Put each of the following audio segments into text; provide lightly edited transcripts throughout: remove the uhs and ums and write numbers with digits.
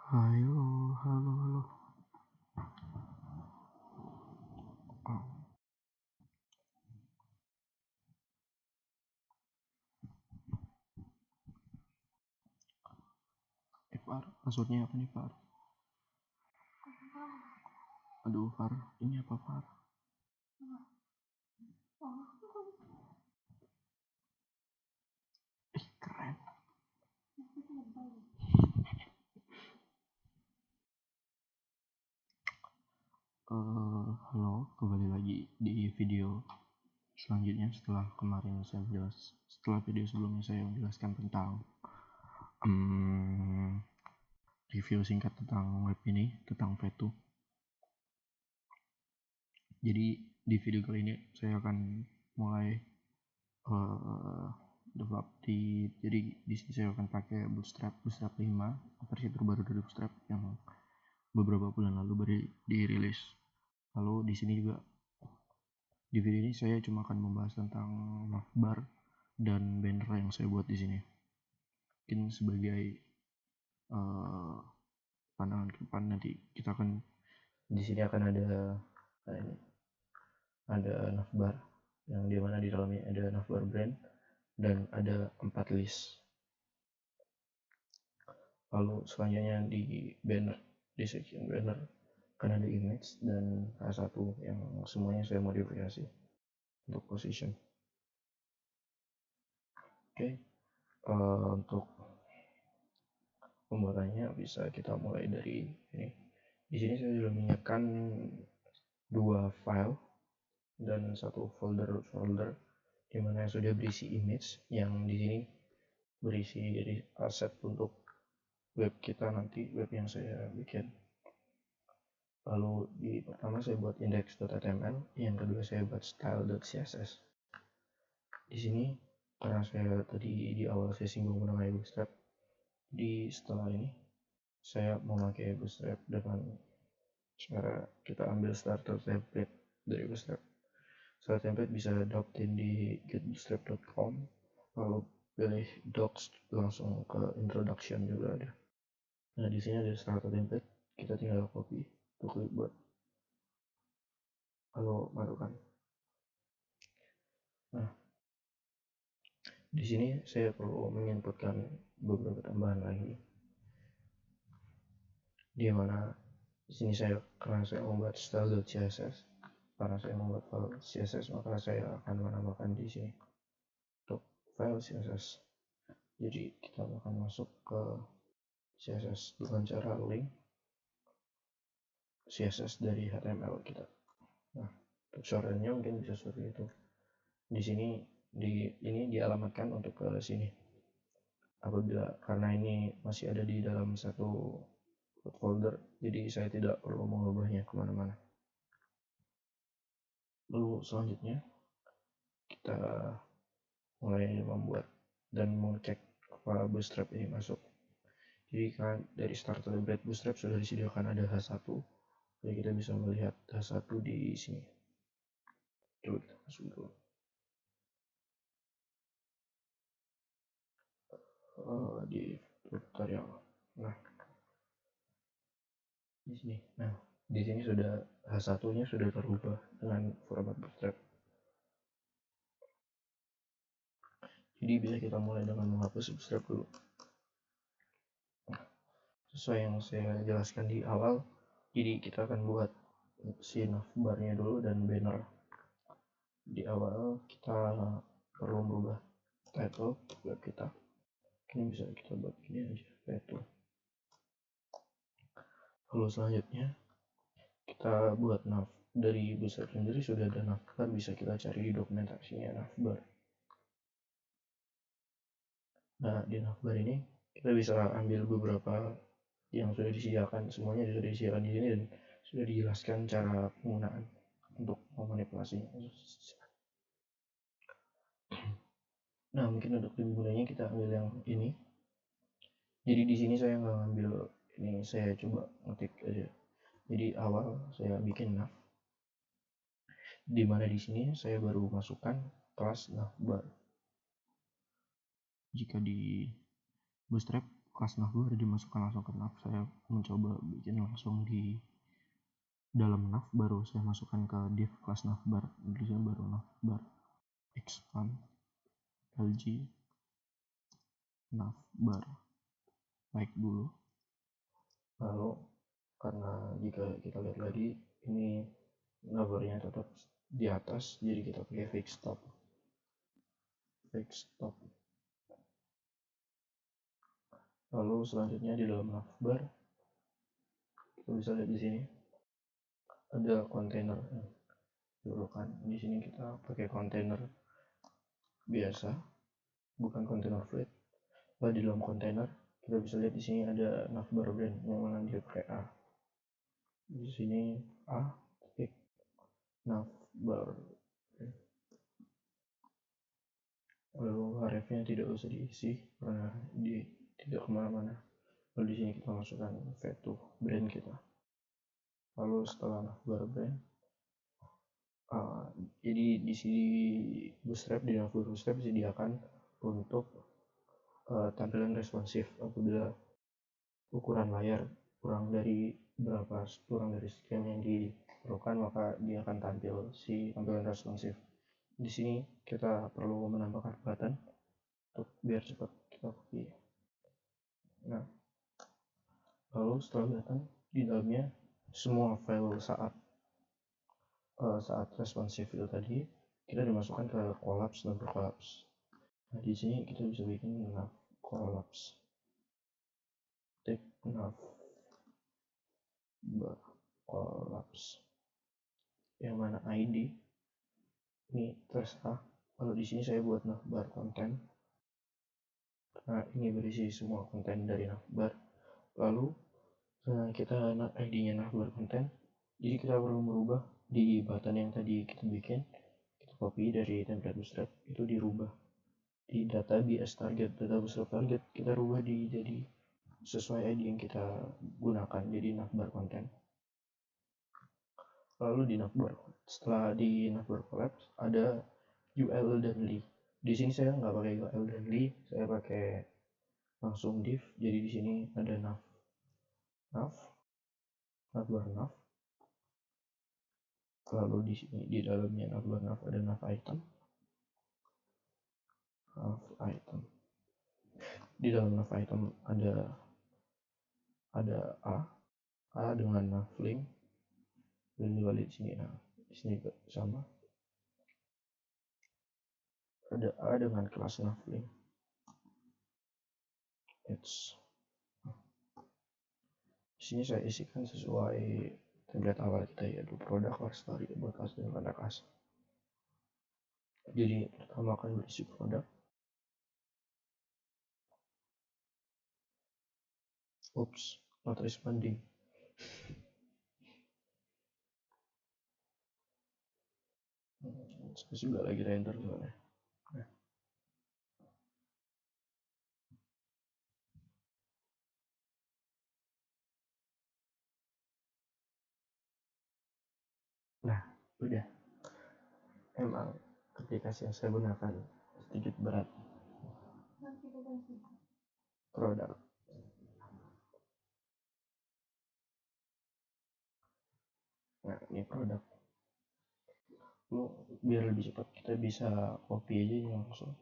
Halo, halo, halo. Oh, Far, passwordnya apa nih, Far? Aduh, Far, ini apa, Far? Keren. Halo, kembali lagi di video selanjutnya setelah video sebelumnya saya menjelaskan tentang review singkat tentang web ini, tentang V2. Jadi di video kali ini saya akan mulai develop jadi di sini saya akan pakai Bootstrap 5, versi terbaru dari Bootstrap yang beberapa bulan lalu dirilis. Lalu di sini juga di video ini saya cuma akan membahas tentang navbar dan banner yang saya buat di sini. Mungkin sebagai pandangan ke depan nanti kita akan di sini akan ada navbar yang dimana di dalamnya ada navbar brand dan ada 4 list. Lalu selanjutnya di banner, di section banner akan ada image dan H1 yang semuanya saya modifikasi untuk position. Oke. Untuk pembuatannya bisa kita mulai dari ini. Di sini saya sudah menyiapkan 2 file dan 1 folder di mana sudah berisi image yang di sini berisi dari aset untuk web kita nanti, web yang saya bikin. Lalu di pertama saya buat index.html, yang kedua saya buat style.css. Di sini karena saya tadi di awal saya singgung mengenai Bootstrap, di setelah ini saya memakai Bootstrap dengan cara kita ambil starter template dari Bootstrap. Starter template bisa dapetin di getbootstrap.com, lalu pilih docs langsung ke introduction juga ada. Nah di sini ada starter template, kita tinggal copy ke clipboard lalu masukkan. Nah di sini saya perlu menginputkan beberapa tambahan lagi, di mana di sini karena saya membuat style.css, karena saya membuat file CSS maka saya akan menambahkan di sini untuk file CSS. Jadi kita akan masuk ke CSS dengan cara link CSS dari HTML kita. Nah untuk shorthandnya mungkin bisa seperti itu. Di sini ini dialamatkan untuk ke sini. Apabila karena ini masih ada di dalam satu folder, jadi saya tidak perlu mengubahnya kemana-mana. Lalu selanjutnya kita mulai membuat dan mengecek apakah Bootstrap ini masuk. Jadi kan dari starter template Bootstrap sudah disediakan ada H1, jadi kita bisa melihat H1 di sini. Coba kita masuk dulu. Di tutorial. Nah di sini. Nah di sini sudah H1-nya sudah terubah dengan format Bootstrap. Jadi bisa kita mulai dengan menghapus Bootstrap dulu. Sesuai yang saya jelaskan di awal, jadi kita akan buat si navbarnya dulu dan banner. Di awal kita perlu merubah title web kita. Ini bisa kita buat ini aja, title. Lalu selanjutnya kita buat nav. Dari Bootstrap sendiri sudah ada navbar, bisa kita cari di dokumentasinya navbar. Nah di navbar ini kita bisa ambil beberapa yang sudah disediakan, semuanya sudah disediakan di sini dan sudah dijelaskan cara penggunaan untuk memanipulasinya. Nah mungkin untuk dimulainya kita ambil yang ini. Jadi di sini saya nggak ngambil ini, saya coba ngetik aja. Jadi awal saya bikin nav, di mana di sini saya baru masukkan kelas navbar. Jika di Bootstrap kelas navbar dimasukkan langsung ke nav. Saya mencoba bikin langsung di dalam nav, baru saya masukkan ke div kelas navbar. Di sini baru navbar expand lg navbar naik dulu. Lalu karena jika kita lihat lagi ini navbarnya tetap di atas, jadi kita pakai fix stop. Lalu selanjutnya di dalam navbar kita bisa lihat di sini ada kontainer kan. Di sini kita pakai kontainer biasa, bukan kontainer flat. Lalu di dalam kontainer kita bisa lihat di sini ada navbar brand yang mana dia pakai A. Di sini A titik navbar. Lalu hrefnya tidak usah diisi karena dia tidak kemana-mana. Lalu di sini kita masukkan v2 brand kita. Lalu setelah navbar brand, jadi di sini Bootstrap, di navbar Bootstrap disediakan untuk tampilan responsif. Apabila ukuran layar kurang dari sekian yang diperlukan, maka dia akan tampil si tampilan responsif. Di sini kita perlu menambahkan button untuk biar cepat kita copy. Nah, lalu setelah button, di dalamnya semua file saat responsif itu tadi kita dimasukkan ke collapse dan collapse. Nah, di sini kita bisa bikin nav collapse. Tik nav collapse yang mana ID ini terserah. Kalau di sini saya buat navbar konten. Nah, ini berisi semua konten dari navbar. Lalu kita ID-nya navbar konten. Jadi kita perlu merubah di button yang tadi kita bikin. Kita copy dari template Bootstrap, itu dirubah di data BS target, data Bootstrap target kita rubah jadi sesuai ID yang kita gunakan, jadi navbar konten. Lalu di navbar, setelah di navbar collapse ada UL dan li. Di sini saya nggak pakai UL dan li, saya pakai langsung div. Jadi di sini ada navbar nav. Lalu di sini di dalamnya navbar nav ada nav item. Di dalam nav item ada A dengan nav link, dan juga di sini di sini sama ada A dengan kelas nav link. Di sini saya isikan sesuai template awal kita, yaitu produk, story, about us, dan contact us. Jadi pertama akan berisi produk. Not responding. Saya juga lagi render soalnya. Nah, udah. Emang aplikasi yang saya gunakan sedikit berat. Produk. Nah, ini produk. Biar lebih cepat kita bisa copy aja langsung.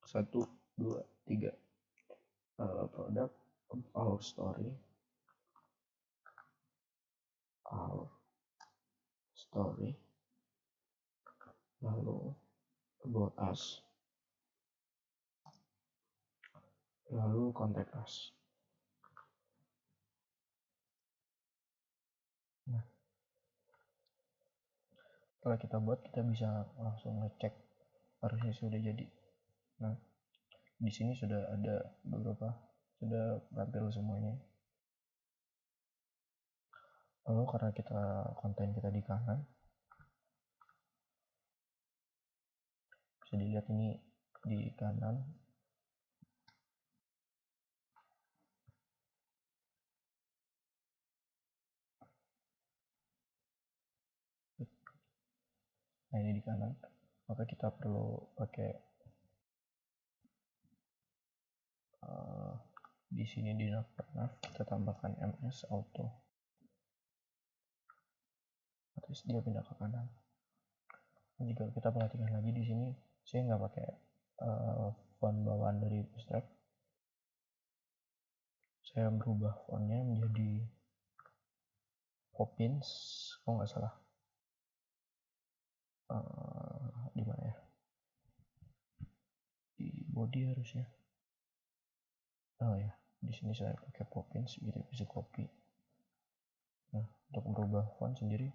Satu, dua, tiga. Produk our story. Lalu about us, lalu contact us. Nah, setelah kita buat, kita bisa langsung ngecek harusnya sudah jadi. Nah, di sini sudah ada beberapa, sudah tampil semuanya. Lalu karena konten kita di kanan, bisa dilihat ini di kanan. Nah, ini di kanan, maka kita perlu pakai Di sini di nav kita tambahkan ms auto, terus dia pindah ke kanan. Jika kita perhatikan lagi di sini, saya nggak pakai font bawaan dari Bootstrap. Saya berubah fontnya menjadi Poppins, kalau nggak salah. Di mana ya? Di body harusnya. Oh ya, di sini saya pakai Poppins, gitu bisa copy. Nah, untuk merubah font sendiri,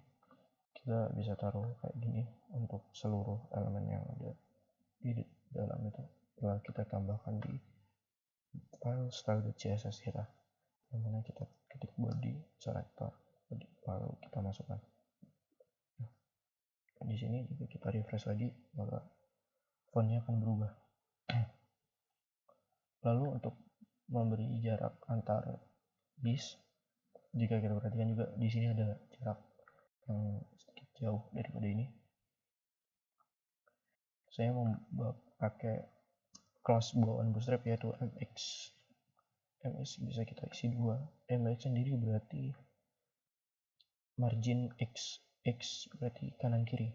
kita bisa taruh kayak gini untuk seluruh elemen yang ada di dalam itu. Setelah kita tambahkan di file style.css kita, yang mana kita ketik body selector, lalu kita masukkan. Nah, di sini juga kita refresh lagi, maka fontnya akan berubah. Lalu untuk memberi jarak antar list, jika kita perhatikan juga di sini ada jarak yang sedikit jauh daripada ini. Saya mau pakai class bawaan Bootstrap yaitu mx. Mx bisa kita isi 2. Mx sendiri berarti margin x, x berarti kanan kiri,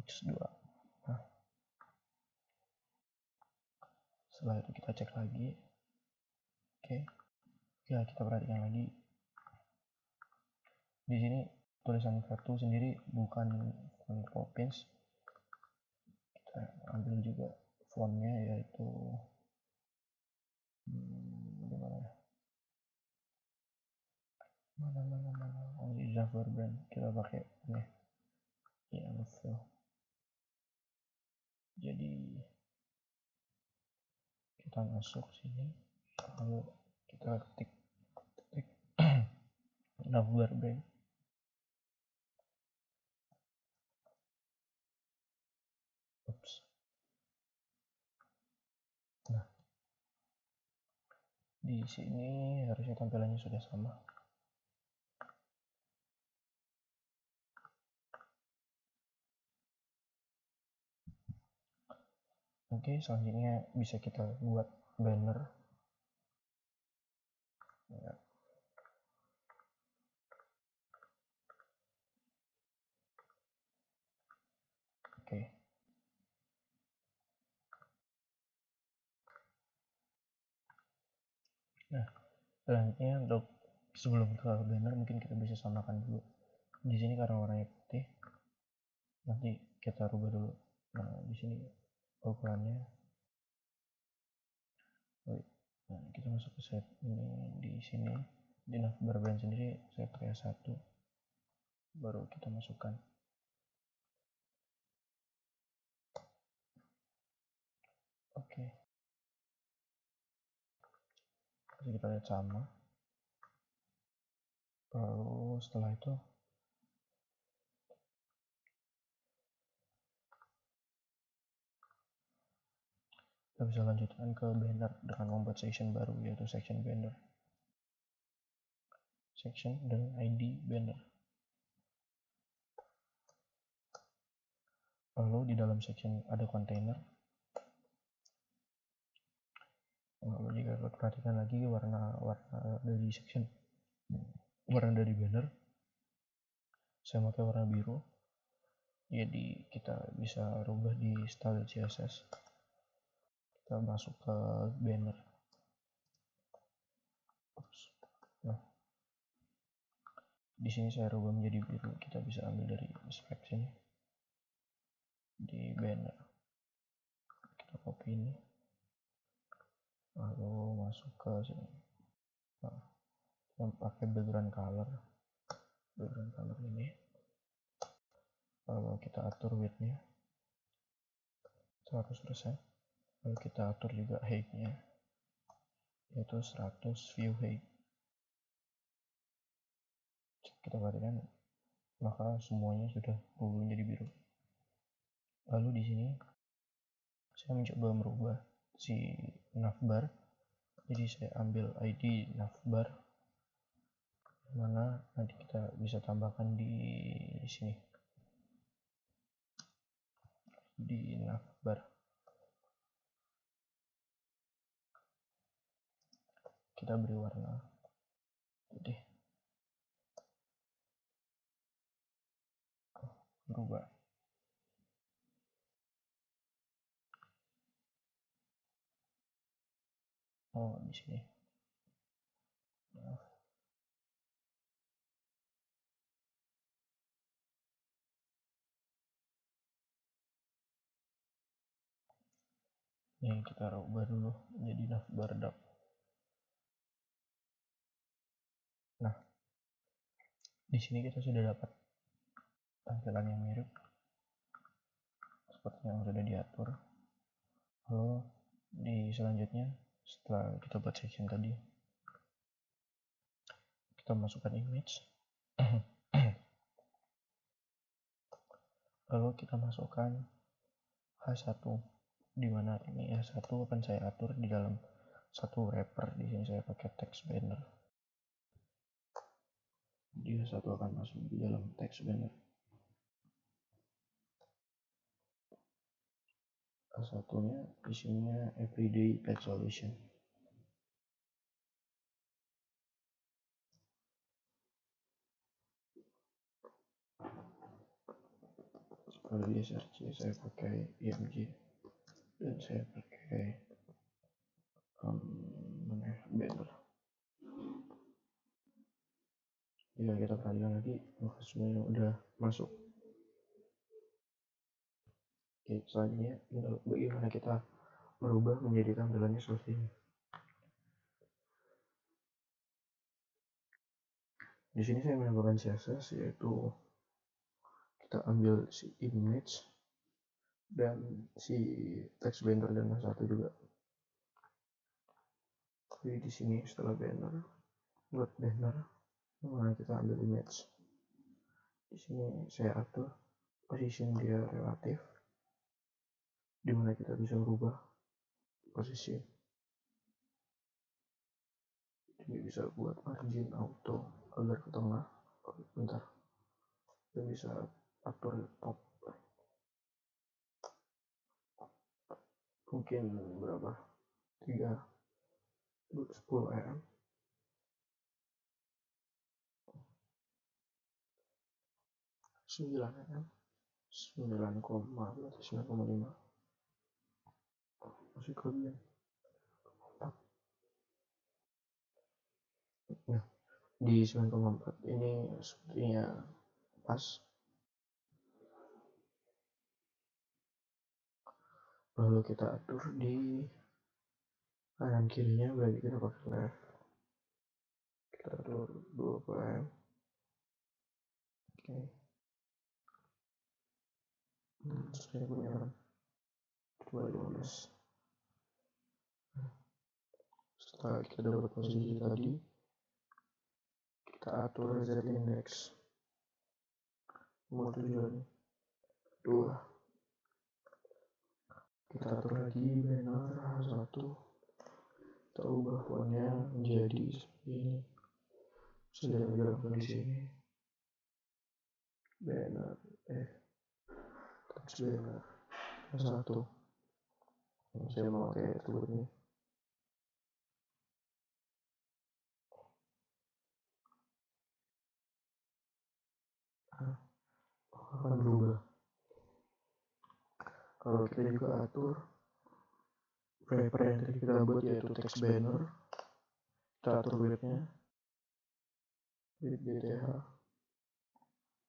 x2. Nah, setelah itu kita cek lagi. Oke. Ya, kita perhatikan lagi. Di sini tulisan kartu sendiri bukan font Poppins. Kita ambil juga fontnya yaitu gimana ya? Mana? Oh, di Java brand kita pakai ini. Fill. Jadi kita masuk sini, lalu kita ketik navbar brand. Oops. Nah, di sini harusnya tampilannya sudah sama. Oke, selanjutnya bisa kita buat banner. Ya. Oke. Nah, selanjutnya untuk sebelum ke banner mungkin kita bisa samakan dulu. Di sini karena warnanya putih, nanti kita rubah dulu. Nah, di sini ukurannya. Nah, kita masuk ke set ini, di sini di navbar brand sendiri saya pakai 1, baru kita masukkan. Oke. Jadi kita lihat sama. Lalu setelah itu kita bisa lanjutkan ke banner dengan membuat section baru, yaitu section banner. Section dengan ID banner. Lalu di dalam section ada container. Lalu jika kita perhatikan lagi warna dari section, warna dari banner, saya pakai warna biru. Jadi kita bisa rubah di style CSS. Kita masuk ke banner. Nah, di sini saya rubah menjadi biru. Kita bisa ambil dari spek sini di banner. Kita copy ini, lalu masuk ke sini. Nah, kita pakai background color ini. Lalu kita atur width-nya 100%. Lalu kita atur juga height-nya, yaitu 100 view height. Kita perhatikan, maka semuanya sudah berubah menjadi biru. Lalu di sini saya mencoba merubah si navbar. Jadi saya ambil ID navbar, mana nanti kita bisa tambahkan di sini di navbar. kita beri warna putih, berubah. Oh, di sini. Ini kita rubah dulu jadi navbar dark. Nah, di sini kita sudah dapat tampilan yang mirip seperti yang sudah diatur. Lalu di selanjutnya, setelah kita buat section tadi, kita masukkan image. Lalu kita masukkan H1, di mana ini H1 akan saya atur di dalam satu wrapper. Di sini saya pakai text banner. Dia H1 akan masuk di dalam text banner. H1-nya isinya everyday pet solution. Kalau di SRC saya pakai IMG dan saya pakai banner. Ya, kita perhatikan lagi, semuanya udah masuk. Oke, selanjutnya bagaimana kita merubah menjadi tampilannya seperti ini. Di sini saya menambahkan CSS, yaitu kita ambil si image dan si text banner dan H1 juga. Jadi di sini setelah banner, buat banner, nah kita ambil image. Di sini saya atur position dia relatif, dimana kita bisa merubah posisi. Ini bisa buat margin auto agar ke tengah. Bentar, kita bisa atur top mungkin berapa, 10 mm, 9 mm, 9,5 masih kelebihan. Nah, di 9,4 ini sepertinya pas. Lalu kita atur di kanan kirinya, berarti kita pakai left. Kita atur 20 mm. Oke. Saya punya kan 15. Setelah kita dapat posisi tadi, kita atur Z index nomor tujuan 2. Kita atur lagi banner H1, kita ubah fontnya menjadi seperti ini. Sudah menjelaskan di sini. Banner text banner H1. Saya mau pakai atribut ini. Akan berubah. Kalau kita juga atur wrapper yang tadi kita buat, yaitu text banner, kita atur widthnya, width BTH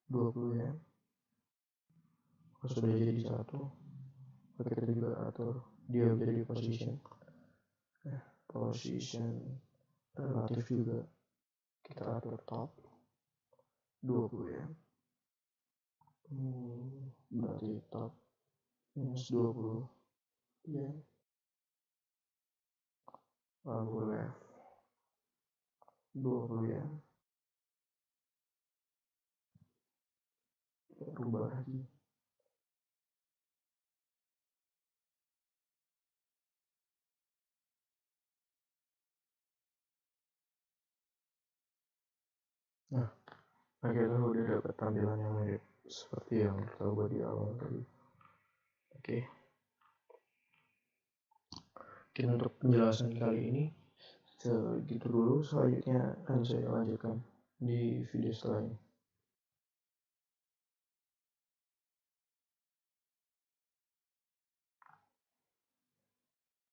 20 ya. Kalau sudah jadi satu, kita juga atur dia menjadi position relatif juga. Kita atur top 20 ya. Berarti top minus 20 ya. Lalu left 20 ya. Kita rubah lagi. Nah, kita udah dapat tampilan yang mirip seperti yang kita buat di awal tadi. Oke, untuk penjelasan kali ini Segitu dulu, selanjutnya akan saya lanjutkan di video setelah ini.